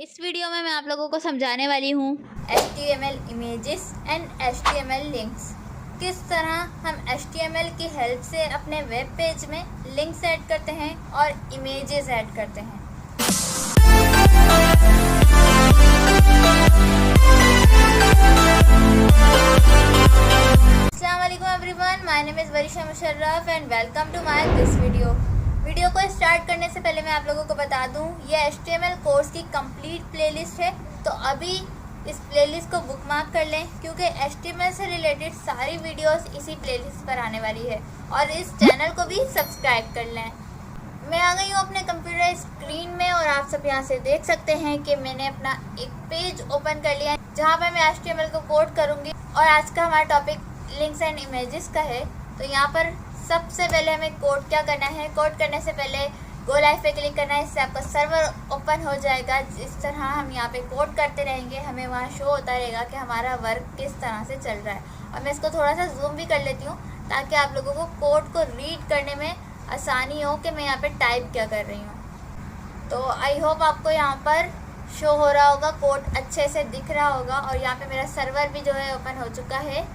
इस वीडियो में मैं आप लोगों को समझाने वाली हूँ HTML images and HTML links. किस तरह हम HTML की हेल्प से अपने वेब पेज में लिंक्स ऐड करते हैं और इमेजेस ऐड करते हैं। अस्सलाम वालेकुम everyone, my name is Warisha Musharraf and welcome to my this video को स्टार्ट करने से पहले मैं आप लोगों को बता दूं, ये HTML कोर्स की कंप्लीट प्लेलिस्ट है। तो अभी इस प्लेलिस्ट को बुकमार्क कर लें क्योंकि HTML से रिलेटेड सारी वीडियोस इसी प्लेलिस्ट पर आने वाली है और इस चैनल को भी सब्सक्राइब कर लें। मैं आ गई हूँ अपने कंप्यूटर स्क्रीन में और आप सब यहाँ से देख सकते हैं कि मैंने अपना एक पेज ओपन कर लिया है जहाँ पर मैं HTML को कोड करूँगी। और आज का हमारा टॉपिक लिंक्स एंड इमेजेस का है। तो यहाँ पर सबसे पहले हमें कोड क्या करना है, कोड करने से पहले गो लाइव पे क्लिक करना है। इससे आपका सर्वर ओपन हो जाएगा। जिस तरह हम यहाँ पे कोड करते रहेंगे हमें वहाँ शो होता रहेगा कि हमारा वर्क किस तरह से चल रहा है। और मैं इसको थोड़ा सा जूम भी कर लेती हूँ ताकि आप लोगों को कोड को रीड करने में आसानी हो कि मैं यहाँ पे टाइप क्या कर रही हूँ। तो आई होप आपको यहाँ पर शो हो रहा होगा, कोड अच्छे से दिख रहा होगा। और यहाँ पे मेरा सर्वर भी जो है ओपन हो चुका है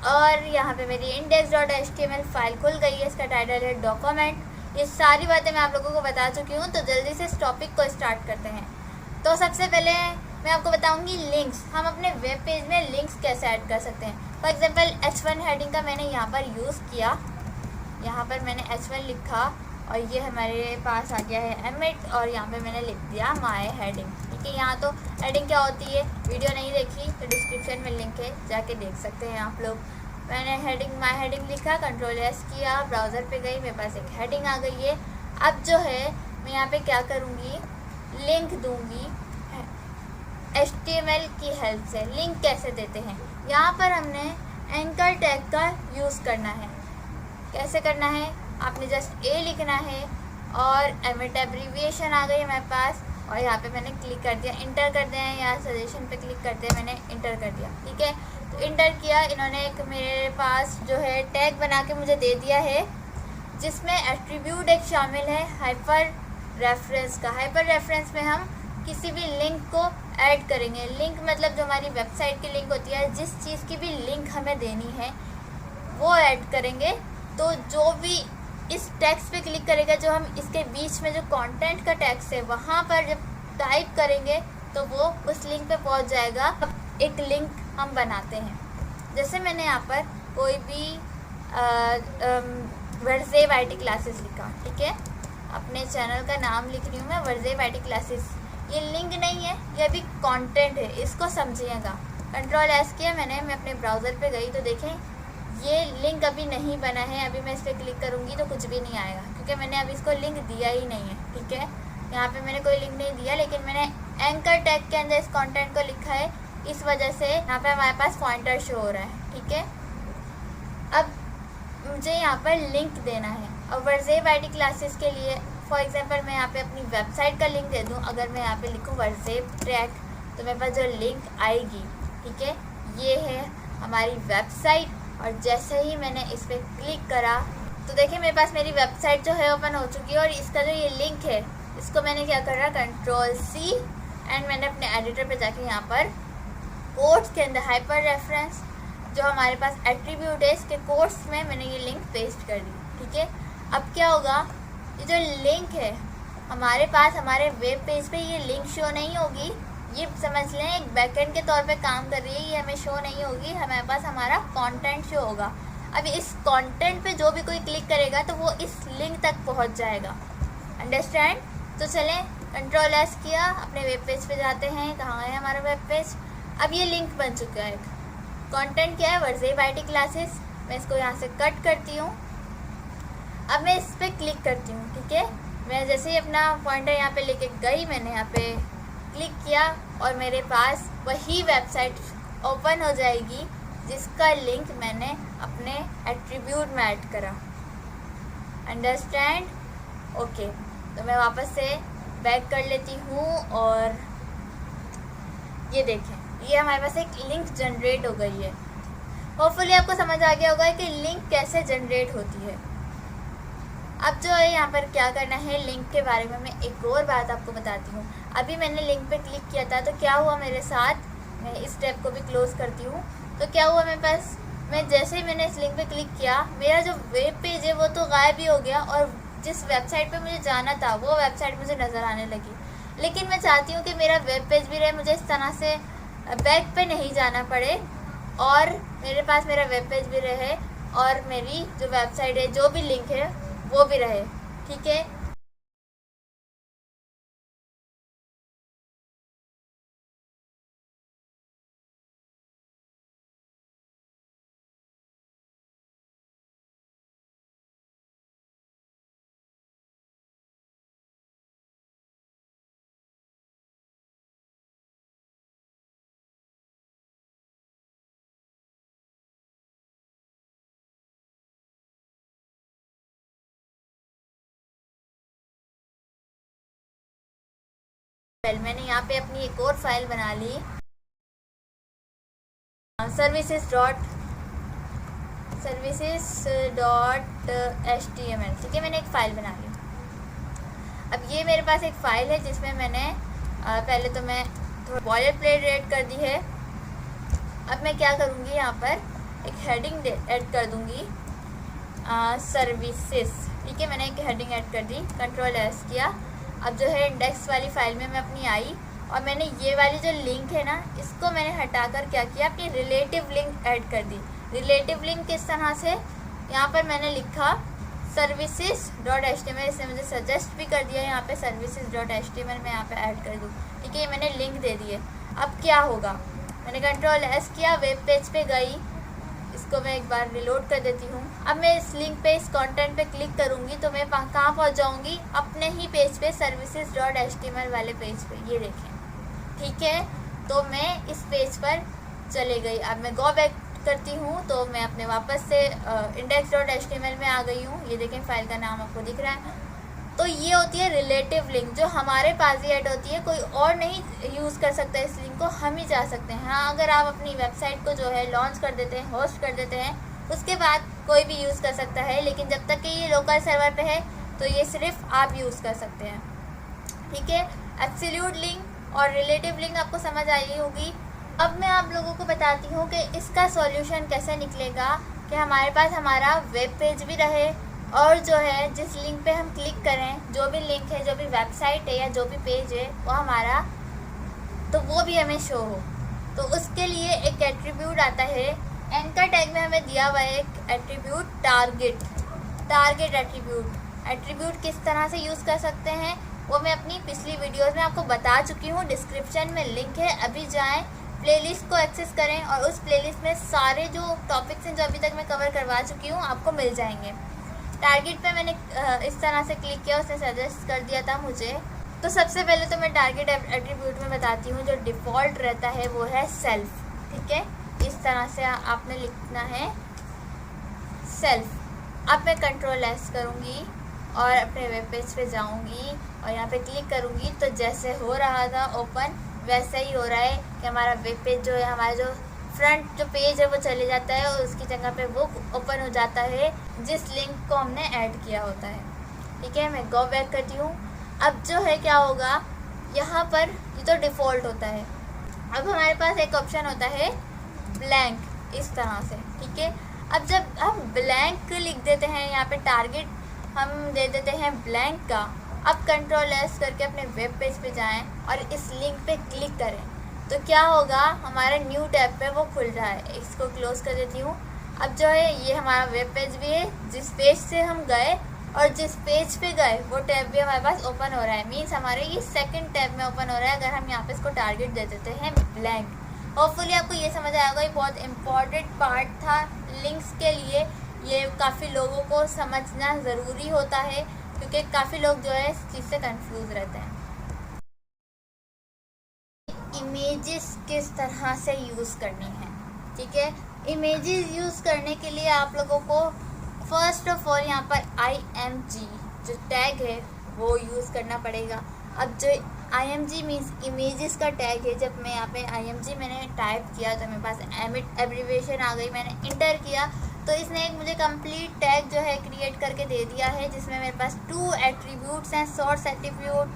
और यहाँ पे मेरी index.html फाइल खुल गई है। इसका टाइटल है डॉक्यूमेंट। ये सारी बातें मैं आप लोगों को बता चुकी हूँ। तो जल्दी से इस टॉपिक को स्टार्ट करते हैं। तो सबसे पहले मैं आपको बताऊँगी लिंक्स। हम अपने वेब पेज में लिंक्स कैसे ऐड कर सकते हैं। फॉर एग्जांपल H1 हेडिंग का मैंने यहाँ पर यूज़ किया। यहाँ पर मैंने H1 लिखा और ये हमारे पास आ गया है एमिट और यहाँ पे मैंने लिख दिया माय हेडिंग। ठीक है, यहाँ तो हेडिंग क्या होती है, वीडियो नहीं देखी तो डिस्क्रिप्शन में लिंक है, जाके देख सकते हैं आप लोग। मैंने हेडिंग माय हेडिंग लिखा, Ctrl+S किया, ब्राउज़र पे गई, मेरे पास एक हेडिंग आ गई है। अब जो है मैं यहाँ पे क्या करूँगी, लिंक दूँगी HTML की हेल्प से। लिंक कैसे देते हैं, यहाँ पर हमने एंकर टैग का यूज़ करना है। कैसे करना है, आपने जस्ट ए लिखना है और एमिट एब्रीविएशन आ गई हमारे पास और यहाँ पे मैंने क्लिक कर दिया, इंटर कर दिया है। यहाँ सजेशन पे क्लिक करते हैं, मैंने इंटर कर दिया। ठीक है, तो इंटर किया। इन्होंने एक मेरे पास जो है टैग बना के मुझे दे दिया है जिसमें एट्रीब्यूट एक शामिल है हाइपर रेफरेंस का। हाइपर रेफरेंस में हम किसी भी लिंक को ऐड करेंगे। लिंक मतलब जो हमारी वेबसाइट की लिंक होती है, जिस चीज़ की भी लिंक हमें देनी है वो ऐड करेंगे। तो जो भी इस टेक्स्ट पे क्लिक करेगा, जो हम इसके बीच में जो कंटेंट का टेक्स्ट है वहाँ पर जब टाइप करेंगे तो वो उस लिंक पे पहुँच जाएगा। अब एक लिंक हम बनाते हैं। जैसे मैंने यहाँ पर कोई भी वर्जेब IT क्लासेस लिखा। ठीक है, अपने चैनल का नाम लिख रही हूँ मैं, वर्जेब IT क्लासेस। ये लिंक नहीं है, ये अभी कंटेंट है, इसको समझिएगा। Ctrl+S किया मैंने, मैं अपने ब्राउज़र पे गई तो देखें ये लिंक अभी नहीं बना है। अभी मैं इस पर क्लिक करूँगी तो कुछ भी नहीं आएगा क्योंकि मैंने अभी इसको लिंक दिया ही नहीं है। ठीक है, यहाँ पे मैंने कोई लिंक नहीं दिया, लेकिन मैंने एंकर टैग के अंदर इस कंटेंट को लिखा है। इस वजह से यहाँ पे हमारे पास पॉइंटर शो हो रहा है। ठीक है, अब मुझे यहाँ पर लिंक देना है। और वर्जेब IT क्लासेस के लिए फॉर एग्जाम्पल मैं यहाँ पे अपनी वेबसाइट का लिंक दे दूँ। अगर मैं यहाँ पे लिखूँ वर्जेब ट्रैक तो मेरे पास जो लिंक आएगी, ठीक है, ये है हमारी वेबसाइट। और जैसे ही मैंने इस पर क्लिक करा तो देखिए मेरे पास मेरी वेबसाइट जो है ओपन हो चुकी है। और इसका जो ये लिंक है इसको मैंने क्या करा, Ctrl+C एंड मैंने अपने एडिटर पे जाके यहाँ पर कोट्स के अंदर हाइपर रेफरेंस जो हमारे पास एट्रीब्यूट है इसके कोट्स में मैंने ये लिंक पेस्ट कर दी। ठीक है, अब क्या होगा, ये जो लिंक है हमारे पास हमारे वेब पेज पे ये लिंक शो नहीं होगी। ये समझ लें एक बैकएंड के तौर पे काम कर रही है, ये हमें शो नहीं होगी। हमारे पास हमारा कंटेंट शो होगा। अब इस कंटेंट पे जो भी कोई क्लिक करेगा तो वो इस लिंक तक पहुंच जाएगा। अंडरस्टैंड? तो चलें, Ctrl+S किया, अपने वेब पेज पे जाते हैं। कहाँ है हमारा वेब पेज। अब ये लिंक बन चुका है। कंटेंट क्या है, वर्जेब IT क्लासेस। मैं इसको यहाँ से कट करती हूँ। अब मैं इस पर क्लिक करती हूँ। ठीक है, मैं जैसे ही अपना पॉइंटर यहाँ पे लेके गई, मैंने यहाँ पे क्लिक किया और मेरे पास वही वेबसाइट ओपन हो जाएगी जिसका लिंक मैंने अपने एट्रीब्यूट में ऐड करा। अंडरस्टैंड? ओके, तो मैं वापस से बैक कर लेती हूँ और ये देखें ये हमारे पास एक लिंक जनरेट हो गई है। होपफुली आपको समझ आ गया होगा कि लिंक कैसे जनरेट होती है। अब जो है यहाँ पर क्या करना है, लिंक के बारे में मैं एक और बात आपको बताती हूँ। अभी मैंने लिंक पे क्लिक किया था, तो क्या हुआ मेरे साथ, मैं इस टैब को भी क्लोज करती हूँ। तो क्या हुआ मेरे पास, मैं जैसे ही मैंने इस लिंक पे क्लिक किया, मेरा जो वेब पेज है वो तो गायब ही हो गया, और जिस वेबसाइट पे मुझे जाना था वो वेबसाइट मुझे नज़र आने लगी। लेकिन मैं चाहती हूँ कि मेरा वेब पेज भी रहे, मुझे इस तरह से बैक पे नहीं जाना पड़े, और मेरे पास मेरा वेब पेज भी रहे, और मेरी जो वेबसाइट है, जो भी लिंक है वो भी रहे। ठीक है, मैंने यहाँ पे अपनी एक और फाइल बना ली, services.html। ठीक है, मैंने एक फ़ाइल बना ली। अब ये मेरे पास एक फ़ाइल है जिसमें मैंने पहले तो मैं थोड़ा बॉयलर प्लेट ऐड कर दी है। अब मैं क्या करूँगी, यहाँ पर एक हेडिंग ऐड कर दूँगी, सर्विसेज। ठीक है, मैंने एक हेडिंग ऐड कर दी, कंट्रोल एस किया। अब जो है इंडेक्स वाली फ़ाइल में मैं अपनी आई, और मैंने ये वाली जो लिंक है ना, इसको मैंने हटाकर क्या किया, अपनी रिलेटिव लिंक ऐड कर दी। रिलेटिव लिंक किस तरह से, यहाँ पर मैंने लिखा services.html, इसने मुझे सजेस्ट भी कर दिया यहाँ पे services.html मैं यहाँ पे ऐड कर दूँ। ठीक है, ये मैंने लिंक दे दी है। अब क्या होगा, मैंने कंट्रोल एस किया, वेब पेज पे गई, इसको मैं एक बार रिलोड कर देती हूँ। अब मैं इस लिंक पे, इस कंटेंट पे क्लिक करूँगी तो मैं कहाँ पहुँच जाऊँगी, अपने ही पेज पे, services.html वाले पेज पे। ये देखें, ठीक है, तो मैं इस पेज पर चले गई। अब मैं गो बैक करती हूँ तो मैं अपने वापस से index.html में आ गई हूँ। ये देखें, फाइल का नाम आपको दिख रहा है। तो ये होती है रिलेटिव लिंक, जो हमारे पास ही ऐड होती है, कोई और नहीं यूज़ कर सकता इस लिंक को, हम ही जा सकते हैं। हाँ, अगर आप अपनी वेबसाइट को जो है लॉन्च कर देते हैं, होस्ट कर देते हैं, उसके बाद कोई भी यूज़ कर सकता है, लेकिन जब तक कि ये लोकल सर्वर पे है तो ये सिर्फ आप यूज़ कर सकते हैं। ठीक है, एब्सोल्यूट लिंक और रिलेटिव लिंक आपको समझ आई होगी। अब मैं आप लोगों को बताती हूँ कि इसका सॉल्यूशन कैसे निकलेगा, कि हमारे पास हमारा वेब पेज भी रहे, और जो है जिस लिंक पे हम क्लिक करें, जो भी लिंक है, जो भी वेबसाइट है या जो भी पेज है वो हमारा, तो वो भी हमें शो हो। तो उसके लिए एक एट्रीब्यूट आता है, एंकर टैग में हमें दिया हुआ है एक एट्रीब्यूट, टारगेट एट्रीब्यूट किस तरह से यूज़ कर सकते हैं वो मैं अपनी पिछली वीडियोस में आपको बता चुकी हूँ। डिस्क्रिप्शन में लिंक है, अभी जाएं, प्लेलिस्ट को एक्सेस करें, और उस प्लेलिस्ट में सारे जो टॉपिक्स हैं जो अभी तक मैं कवर करवा चुकी हूँ आपको मिल जाएंगे। टारगेट पे मैंने इस तरह से क्लिक किया, उसने सजेस्ट कर दिया था मुझे। तो सबसे पहले तो मैं टारगेट एट्रीब्यूट में बताती हूँ, जो डिफ़ॉल्ट रहता है वो है सेल्फ। ठीक है, इस तरह से आपने लिखना है सेल्फ। अब मैं कंट्रोल एस करूँगी और अपने वेब पेज पे जाऊँगी और यहाँ पे क्लिक करूँगी, तो जैसे हो रहा था ओपन, वैसे ही हो रहा है कि हमारा वेब पेज जो है, हमारा जो फ्रंट जो पेज है वो चले जाता है, और उसकी जगह पे वो ओपन हो जाता है जिस लिंक को हमने ऐड किया होता है। ठीक है, मैं गो बैक करती हूँ। अब जो है क्या होगा, यहाँ पर ये तो डिफ़ॉल्ट होता है। अब हमारे पास एक ऑप्शन होता है ब्लैंक, इस तरह से। ठीक है, अब जब हम ब्लैंक लिख देते हैं, यहाँ पे टारगेट हम दे देते हैं ब्लैंक का। अब कंट्रोल एस करके अपने वेब पेज पे जाएं और इस लिंक पे क्लिक करें, तो क्या होगा, हमारा न्यू टैब पे वो खुल रहा है। इसको क्लोज कर देती हूँ। अब जो है ये हमारा वेब पेज भी है, जिस पेज से हम गए और जिस पेज पे गए वो टैब भी हमारे पास ओपन हो रहा है। मीन्स हमारे ये सेकंड टैब में ओपन हो रहा है, अगर हम यहाँ पे इसको टारगेट दे देते हैं ब्लैंक। होपफुली आपको ये समझ आया होगा, ये बहुत इम्पॉर्टेंट पार्ट था लिंक्स के लिए। ये काफ़ी लोगों को समझना ज़रूरी होता है, क्योंकि काफ़ी लोग जो है इस चीज़ से कंफ्यूज रहते हैं। इमेजेस किस तरह से यूज़ करनी है। ठीक है, इमेजेस यूज़ करने के लिए आप लोगों को फर्स्ट ऑफ ऑल यहाँ पर img जो टैग है वो यूज़ करना पड़ेगा। अब जो img मीन्स इमेजेस का टैग है, जब मैं यहाँ पे img मैंने टाइप किया तो मेरे पास एमिट एब्रीविएशन आ गई, मैंने इंटर किया तो इसने एक मुझे कंप्लीट टैग जो है क्रिएट करके दे दिया है, जिसमें मेरे पास 2 एट्रीब्यूट्स हैं, सोर्स एट्रीब्यूट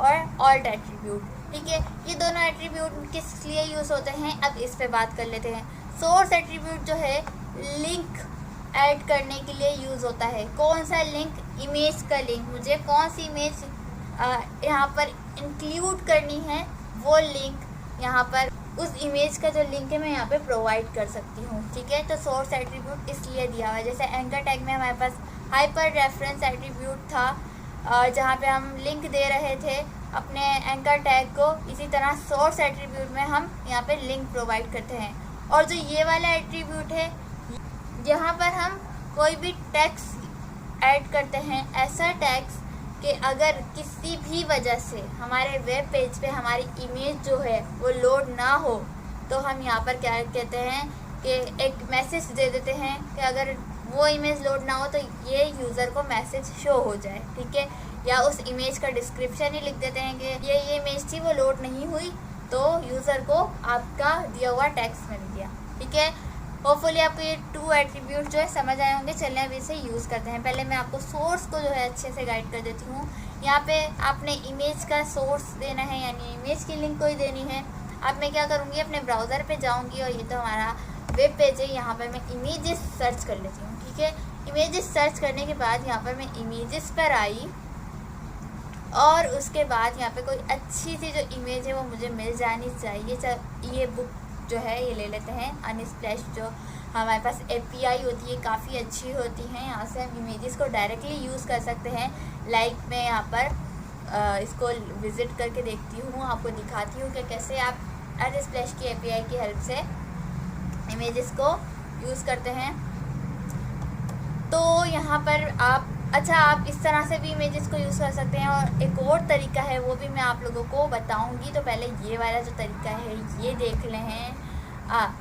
और ऑल्ट एट्रीब्यूट। ठीक है, ये दोनों एट्रीब्यूट किस लिए यूज़ होते हैं अब इस पे बात कर लेते हैं। सोर्स एट्रीब्यूट जो है लिंक ऐड करने के लिए यूज़ होता है। कौन सा लिंक? इमेज का लिंक। मुझे कौन सी इमेज यहाँ पर इंक्लूड करनी है वो लिंक यहाँ पर उस इमेज का जो लिंक है मैं यहाँ पे प्रोवाइड कर सकती हूँ। ठीक है, तो सोर्स एट्रीब्यूट इसलिए दिया हुआ है। जैसे एंकर टैग में हमारे पास हाइपर रेफरेंस एट्रीब्यूट था जहाँ पे हम लिंक दे रहे थे अपने एंकर टैग को, इसी तरह सोर्स एट्रीब्यूट में हम यहाँ पे लिंक प्रोवाइड करते हैं। और जो ये वाला एट्रीब्यूट है यहाँ पर हम कोई भी टैग्स ऐड करते हैं, ऐसा टैग्स कि अगर किसी भी वजह से हमारे वेब पेज पे हमारी इमेज जो है वो लोड ना हो तो हम यहाँ पर क्या कहते हैं कि एक मैसेज दे देते हैं कि अगर वो इमेज लोड ना हो तो ये यूज़र को मैसेज शो हो जाए। ठीक है, या उस इमेज का डिस्क्रिप्शन ही लिख देते हैं कि ये इमेज थी वो लोड नहीं हुई तो यूज़र को आपका दिया हुआ टेक्स्ट मिल गया। ठीक है, होपफुली आपको ये 2 एट्रीब्यूट जो है समझ आए होंगे। चलिए अब इसे यूज़ करते हैं। पहले मैं आपको सोर्स को जो है अच्छे से गाइड कर देती हूँ। यहाँ पे आपने इमेज का सोर्स देना है, यानी इमेज की लिंक कोई देनी है। अब मैं क्या करूँगी, अपने ब्राउज़र पे जाऊँगी और ये तो हमारा वेब पेज है, यहाँ पर मैं इमेजेस सर्च कर लेती हूँ। ठीक है, इमेजेस सर्च करने के बाद यहाँ पर मैं इमेजेस पर आई और उसके बाद यहाँ पे कोई अच्छी सी जो इमेज है वो मुझे मिल जानी चाहिए। ये बुक जो है ये ले लेते हैं। अनस्प्लैश जो हमारे पास API होती है काफ़ी अच्छी होती है, यहाँ से हम इमेजेस को डायरेक्टली यूज़ कर सकते हैं। लाइक मैं यहाँ पर इसको विज़िट करके देखती हूँ, आपको दिखाती हूँ कि कैसे आप अनस्प्लैश की API की हेल्प से इमेजेस को यूज़ करते हैं। तो यहाँ पर आप इस तरह से भी इमेजेस को यूज़ कर सकते हैं। और एक और तरीका है वो भी मैं आप लोगों को बताऊंगी। तो पहले ये वाला जो तरीका है ये देख लें हैं।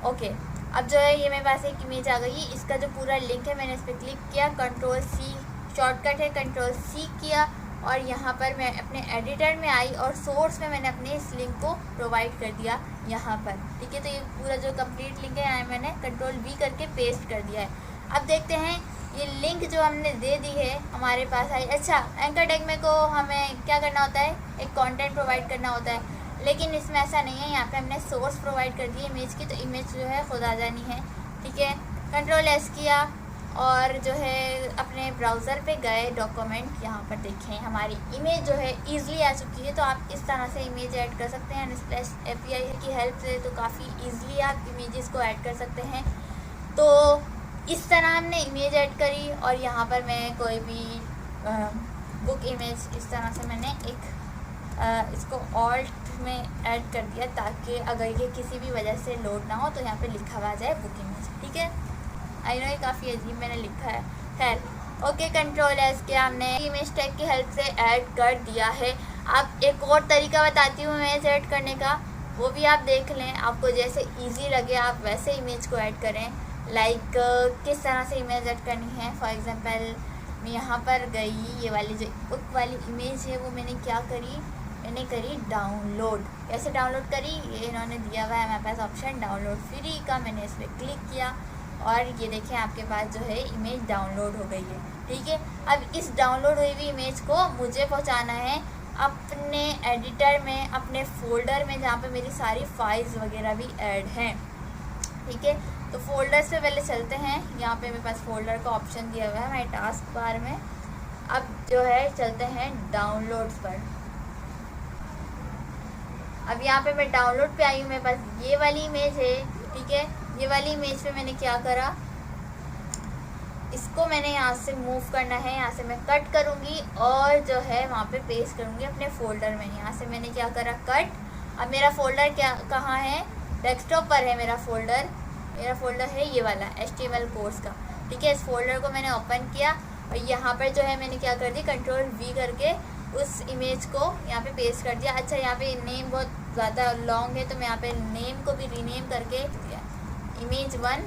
ओके, अब जो है ये मेरे पास एक इमेज आ गई। इसका जो पूरा लिंक है मैंने इस पर क्लिक किया, Ctrl+C शॉर्टकट है, Ctrl+C किया और यहाँ पर मैं अपने एडिटर में आई और सोर्स में मैंने अपने इस लिंक को प्रोवाइड कर दिया यहाँ पर। ठीक है, तो ये पूरा जो कंप्लीट लिंक है यहाँ मैंने Ctrl+V करके पेस्ट कर दिया है। अब देखते हैं ये लिंक जो हमने दे दी है हमारे पास आई। अच्छा, एंकर टैग में को हमें क्या करना होता है, एक कंटेंट प्रोवाइड करना होता है, लेकिन इसमें ऐसा नहीं है। यहाँ पे हमने सोर्स प्रोवाइड कर दी इमेज की, तो इमेज जो है खुद आ जानी है। ठीक है, Ctrl+S किया और जो है अपने ब्राउज़र पे गए, डॉक्यूमेंट यहाँ पर देखें हमारी इमेज जो है ईज़िली आ चुकी है। तो आप इस तरह से इमेज ऐड कर सकते हैं अनस्प्लैश API की हेल्प से। तो काफ़ी ईज़िली आप इमेजेस को ऐड कर सकते हैं। तो इस तरह हमने इमेज ऐड करी और यहाँ पर मैं कोई भी बुक इमेज इस तरह से मैंने एक इसको ऑल्ट में ऐड कर दिया ताकि अगर ये किसी भी वजह से लोड ना हो तो यहाँ पे लिखा हुआ जाए बुक इमेज। ठीक है, आई नो ये काफ़ी अजीब मैंने लिखा है, खैर ओके। Ctrl+S किया हमने, इमेज टैग की हेल्प से ऐड कर दिया है। अब एक और तरीका बताती हूँ इमेज ऐड करने का, वो भी आप देख लें। आपको जैसे ईजी लगे आप वैसे इमेज को ऐड करें। लाइक किस तरह से इमेज ऐड करनी है। फॉर एग्जांपल मैं यहाँ पर गई, ये वाली जो बुक वाली इमेज है वो मैंने क्या करी, मैंने करी डाउनलोड। कैसे डाउनलोड करी, ये इन्होंने दिया हुआ है हमारे पास ऑप्शन डाउनलोड फ्री का। मैंने इस पर क्लिक किया और ये देखें आपके पास जो है इमेज डाउनलोड हो गई है। ठीक है, अब इस डाउनलोड हुई हुई इमेज को मुझे पहुँचाना है अपने एडिटर में, अपने फोल्डर में जहाँ पे मेरी सारी फाइल्स वगैरह भी ऐड हैं। ठीक है, तो फोल्डर्स पे पहले चलते हैं। यहाँ पे मेरे पास फोल्डर का ऑप्शन दिया हुआ है हमारे टास्क बार में। अब जो है चलते हैं डाउनलोड्स पर। अब यहाँ पे मैं डाउनलोड पे आई हूँ, मेरे पास ये वाली इमेज है। ठीक है, ये वाली इमेज पे मैंने क्या करा, इसको मैंने यहाँ से मूव करना है, यहाँ से मैं कट करूँगी और जो है वहाँ पे पेस्ट करूँगी अपने फोल्डर में। यहाँ से मैंने क्या करा, कट। अब मेरा फोल्डर कहाँ है, डेस्कटॉप पर है मेरा फोल्डर। मेरा फोल्डर है ये वाला HTML कोर्स का। ठीक है, इस फोल्डर को मैंने ओपन किया और यहाँ पर जो है मैंने क्या कर दी, Ctrl+V करके उस इमेज को यहाँ पे पेस्ट कर दिया। अच्छा, यहाँ पे नेम बहुत ज़्यादा लॉन्ग है तो मैं यहाँ पे नेम को भी रीनेम करके दिया, Image1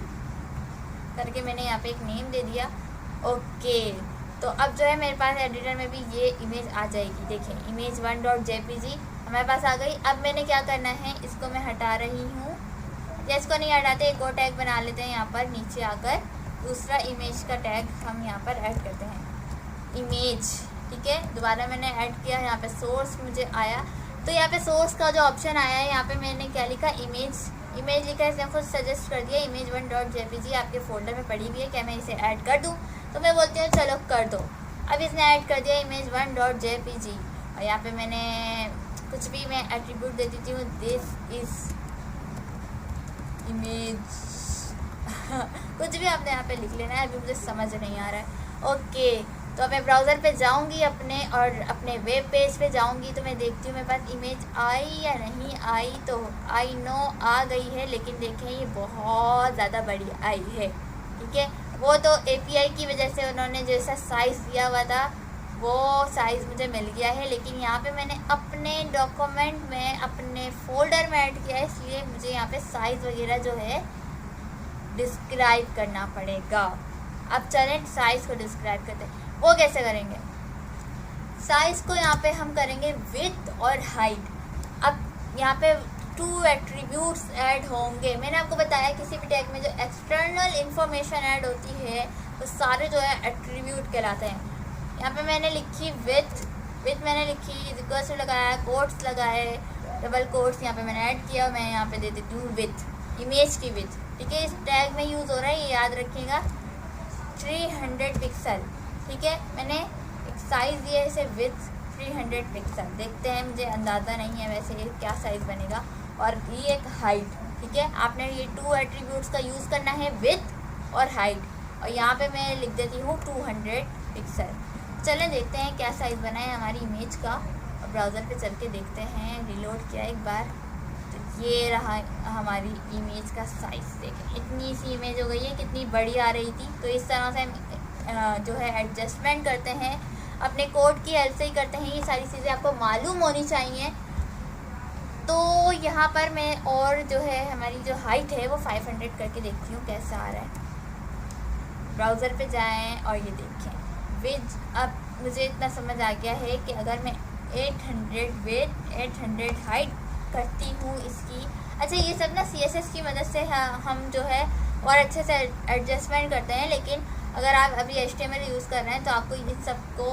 करके मैंने यहाँ पे एक नेम दे दिया। ओके, तो अब जो है मेरे पास एडिटर में भी ये इमेज आ जाएगी। देखिए Image1.jpg हमारे पास आ गई। अब मैंने क्या करना है, इसको मैं हटा रही हूँ, या इसको नहीं हटाते, एक और टैग बना लेते हैं। यहाँ पर नीचे आकर दूसरा इमेज का टैग हम यहाँ पर ऐड करते हैं, इमेज। ठीक है। दोबारा मैंने ऐड किया, यहाँ पे सोर्स मुझे आया, तो यहाँ पे सोर्स का जो ऑप्शन आया है यहाँ पे मैंने क्या लिखा, इमेज लिखा है। इसने खुद सजेस्ट कर दिया image1.jpg आपके फोल्डर में पड़ी हुई है, क्या मैं इसे ऐड कर दूँ? तो मैं बोलती हूँ चलो कर दो। अब इसने ऐड कर दिया image1.jpg और यहाँ पे मैंने कुछ भी मैं एट्रीब्यूट दे देती हूँ, दिस इज इमेज कुछ भी आपने यहाँ पे लिख लेना है, अभी मुझे समझ नहीं आ रहा है। ओके, तो अब मैं ब्राउज़र पे जाऊँगी अपने वेब पेज पे जाऊँगी, तो मैं देखती हूँ मेरे पास इमेज आई या नहीं आई। तो आई नो आ गई है, लेकिन देखें ये बहुत ज़्यादा बड़ी आई है, ठीक है। वो तो API की वजह से उन्होंने जैसा साइज़ दिया हुआ था वो साइज़ मुझे मिल गया है, लेकिन यहाँ पे मैंने अपने डॉक्यूमेंट में अपने फ़ोल्डर में ऐड किया है, इसलिए मुझे यहाँ पे साइज़ वगैरह जो है डिस्क्राइब करना पड़ेगा। अब चलें साइज़ को डिस्क्राइब करते हैं, वो कैसे करेंगे? साइज़ को यहाँ पे हम करेंगे विड्थ और हाइट। अब यहाँ पे 2 एट्रीब्यूट्स ऐड होंगे। मैंने आपको बताया किसी भी टैग में जो एक्सटर्नल इंफॉर्मेशन ऐड होती है वो सारे जो है एट्रीब्यूट कहलाते हैं। यहाँ पे मैंने लिखी विथ मैंने लिखी इक्वल्स लगाया, कोट्स लगाए, डबल कोट्स यहाँ पे मैंने ऐड किया। मैं यहाँ पे दे देती हूँ विथ, इमेज की विथ, ठीक है। इस टैग में यूज़ हो रहा है, ये याद रखिएगा, 300 पिक्सल, ठीक है। मैंने एक साइज़ दिया है इसे विथ 300 पिक्सल। देखते हैं, मुझे अंदाज़ा नहीं है वैसे ये क्या साइज़ बनेगा। और ये एक हाइट, ठीक है। आपने ये 2 एट्रीब्यूट्स का यूज़ करना है, विथ और हाइट। और यहाँ पे मैं लिख देती हूँ 200 पिक्सल। चलें देखते हैं क्या साइज़ बना है हमारी इमेज का। और ब्राउज़र पे चल के देखते हैं, रिलोड किया एक बार, तो ये रहा हमारी इमेज का साइज़। देखें इतनी सी इमेज हो गई है, कितनी बड़ी आ रही थी। तो इस तरह से हम जो है एडजस्टमेंट करते हैं, अपने कोड की हेल्प से ही करते हैं। ये सारी चीज़ें आपको मालूम होनी चाहिए। तो यहाँ पर मैं और जो है हमारी जो हाइट है वो 500 करके देखती हूँ कैसा आ रहा है। ब्राउज़र पे जाएं और ये देखें विथ। अब मुझे इतना समझ आ गया है कि अगर मैं 800 विथ 800 हाइट करती हूँ इसकी, अच्छा ये सब ना CSS की मदद से हम जो है और अच्छे से एडजस्टमेंट करते हैं। लेकिन अगर आप अभी HTML यूज़ कर रहे हैं तो आपको इन सबको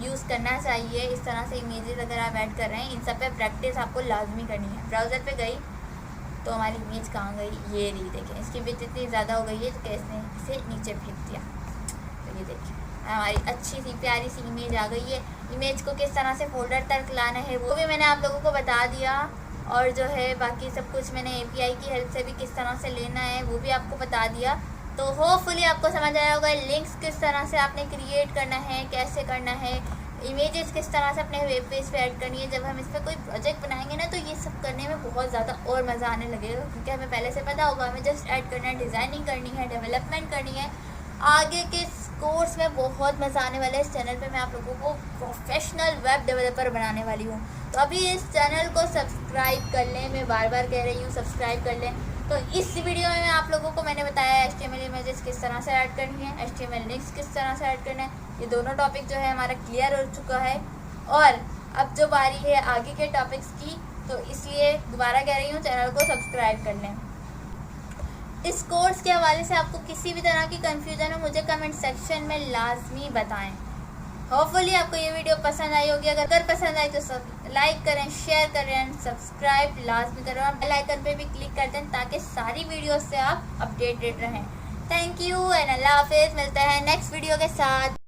यूज़ करना चाहिए। इस तरह से इमेजेस अगर आप ऐड कर रहे हैं, इन सब पे प्रैक्टिस आपको लाजमी करनी है। ब्राउज़र पे गई तो हमारी इमेज कहाँ गई, ये रही। देखें इसकी विड्थ इतनी ज़्यादा हो गई है तो कैसे इसे नीचे फेंक दिया। तो ये देखें हमारी अच्छी सी प्यारी सी इमेज आ गई है। इमेज को किस तरह से फोल्डर तक लाना है वो भी मैंने आप लोगों को बता दिया। और जो है बाकी सब कुछ मैंने API की हेल्प से भी किस तरह से लेना है वो भी आपको बता दिया। तो होपफुली आपको समझ आया होगा लिंक्स किस तरह से आपने क्रिएट करना है, कैसे करना है, इमेजेस किस तरह से अपने वेब पेज पे ऐड करनी है। जब हम इस पर कोई प्रोजेक्ट बनाएंगे ना तो ये सब करने में बहुत ज़्यादा और मज़ा आने लगेगा, क्योंकि हमें पहले से पता होगा हमें जस्ट ऐड करना है, डिज़ाइनिंग करनी है, डेवलपमेंट करनी है। आगे के कोर्स में बहुत मज़ा आने वाला है। इस चैनल पे मैं आप लोगों को प्रोफेशनल वेब डेवलपर बनाने वाली हूँ। तो अभी इस चैनल को सब्सक्राइब कर लें, मैं बार बार कह रही हूँ सब्सक्राइब कर लें। तो इस वीडियो में आप लोगों को मैंने बताया HTML इमेजेस किस तरह से ऐड करनी है, HTML लिंक्स किस तरह से ऐड करना है। ये दोनों टॉपिक जो है हमारा क्लियर हो चुका है। और अब जो बारी है आगे के टॉपिक्स की, तो इसलिए दोबारा कह रही हूँ चैनल को सब्सक्राइब कर लें। इस कोर्स के हवाले से आपको किसी भी तरह की कन्फ्यूज़न हो मुझे कमेंट सेक्शन में लाजमी बताएं। होपफुली आपको ये वीडियो पसंद आई होगी। अगर पसंद आई तो सब लाइक करें, शेयर करें, सब्सक्राइब लाजमी करें और बेल आइकन पे भी क्लिक कर दें ताकि सारी वीडियोस से आप अपडेटेड रहें। थैंक यू एंड अल्लाह हाफिज़। मिलते हैं नेक्स्ट वीडियो के साथ।